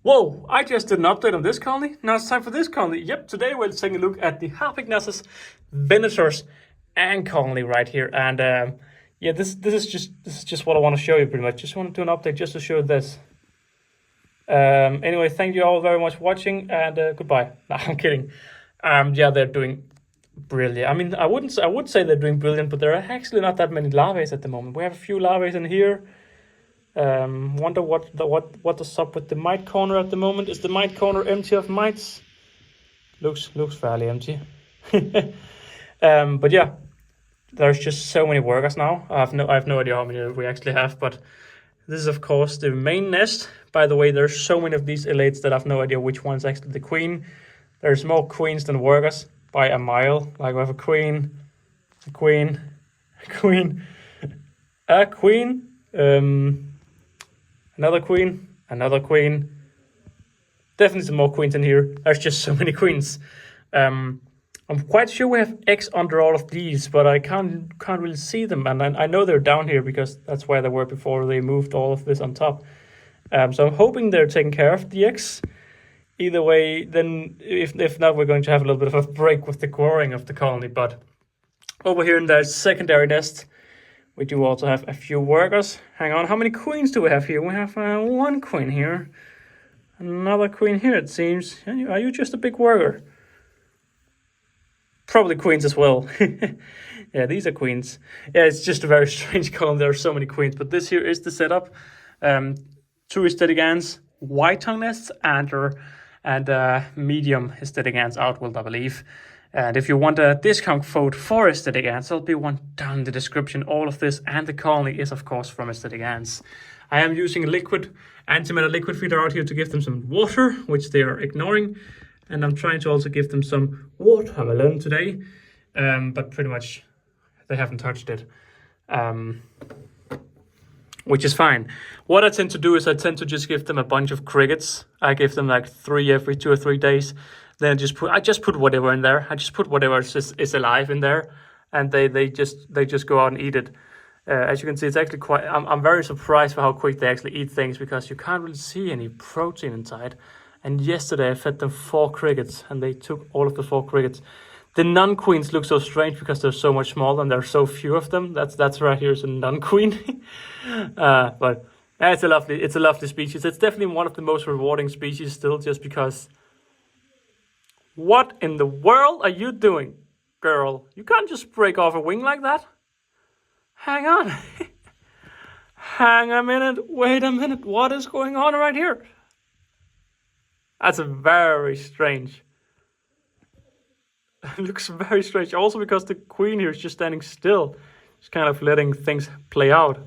Whoa, I just did an update on this colony. Now it's time for this colony. Yep, today we're taking a look at the harpegnathos venators ant colony right here. And yeah, this is just what I want to show you pretty much. Just want to do an update just to show this. Anyway, thank you all very much for watching, and goodbye. No, I'm kidding. Yeah, they're doing brilliant. I mean, I would say they're doing brilliant, but there are actually not that many larvae at the moment. We have a few larvae in here. Wonder what's up with the mite corner at the moment. Is the mite corner empty of mites? Looks fairly empty. But yeah, there's just so many workers now. I have no idea how many we actually have, but this is of course the main nest. By the way, there's so many of these elates that I have no idea which one's actually the queen. There's more queens than workers by a mile. Like we have a queen, a queen, a queen, a queen, another queen, another queen. Definitely some more queens in here. There's just so many queens. I'm quite sure we have eggs under all of these, but I can't really see them. And I know they're down here because that's where they were before they moved all of this on top. So I'm hoping they're taking care of the eggs. Either way, then if not, we're going to have a little bit of a break with the growing of the colony. But over here in the secondary nest, we do also have a few workers. Hang on, how many queens do we have here? We have one queen here. Another queen here, it seems. Are you just a big worker? Probably queens as well. Yeah, these are queens. Yeah, it's just a very strange colony. There are so many queens. But this here is the setup. 2 aesthetic ants, white tongue nests, and medium aesthetic ants outward, I believe. And if you want a discount code for aesthetic ants, there'll be one down in the description. All of this and the colony is, of course, from aesthetic ants. I am using a liquid antimatter liquid feeder out here to give them some water, which they are ignoring. And I'm trying to also give them some watermelon today. But pretty much they haven't touched it. Which is fine. What I tend to do is I tend to just give them a bunch of crickets. I give them like 3 every 2 or 3 days. Then I just put whatever in there. I just put whatever is alive in there, and they just go out and eat it. As you can see, it's actually quite. I'm very surprised for how quick they actually eat things, because you can't really see any protein inside. And yesterday I fed them 4 crickets, and they took all of the 4 crickets. The nun-queens look so strange because they're so much smaller and there are so few of them. That's right here is a nun-queen. But it's a lovely species. It's definitely one of the most rewarding species still, just because. What in the world are you doing, girl? You can't just break off a wing like that. Hang on. Hang a minute. Wait a minute. What is going on right here? That's a very strange. It looks very strange. Also because the queen here is just standing still. Just kind of letting things play out.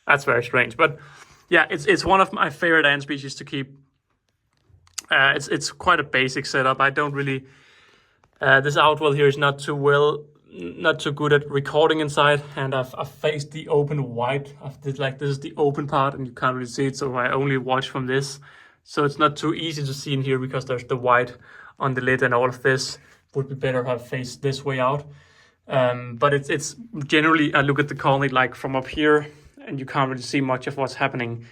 That's very strange. But yeah, it's one of my favorite ant species to keep. It's quite a basic setup. I don't really. This outwell here is not too good at recording inside, and I've faced the open wide. This is the open part, and you can't really see it, so I only watch from this. So it's not too easy to see in here because there's the white on the lid, and all of this would be better have faced this way out. But it's generally, I look at the colony like from up here, and you can't really see much of what's happening.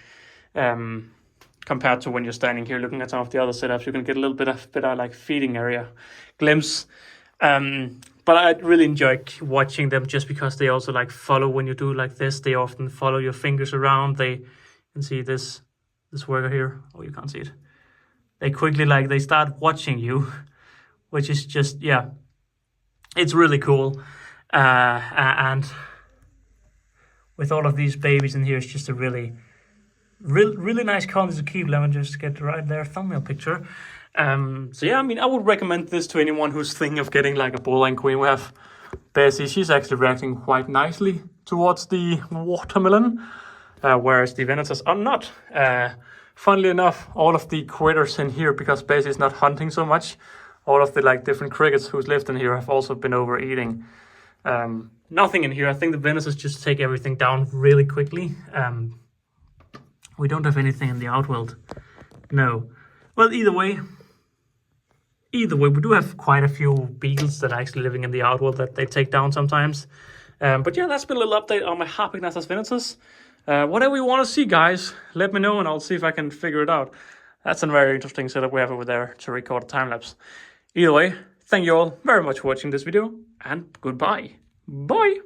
Compared to when you're standing here looking at some of the other setups, you can get a little bit of like feeding area glimpse. But I really enjoy watching them just because they also like follow when you do like this. They often follow your fingers around. They can see this worker here. Oh, you can't see it. They quickly they start watching you, which is just, yeah, it's really cool. And with all of these babies in here, it's just a really nice colony to keep. Let me just get right there thumbnail picture. So yeah, I mean, I would recommend this to anyone who's thinking of getting like a bowline queen. We have Bessie. She's actually reacting quite nicely towards the watermelon, whereas the venators are not. Funnily enough, all of the critters in here, because Bessie is not hunting so much, all of the different crickets who's lived in here have also been overeating. Nothing in here. I think the venators just take everything down really quickly. We don't have anything in the outworld. No. Well, either way, we do have quite a few beetles that are actually living in the outworld that they take down sometimes. But yeah, that's been a little update on my harpegnathos venators. Whatever you want to see, guys, let me know and I'll see if I can figure it out. That's a very interesting setup we have over there to record a time-lapse. Either way, thank you all very much for watching this video, and goodbye. Bye!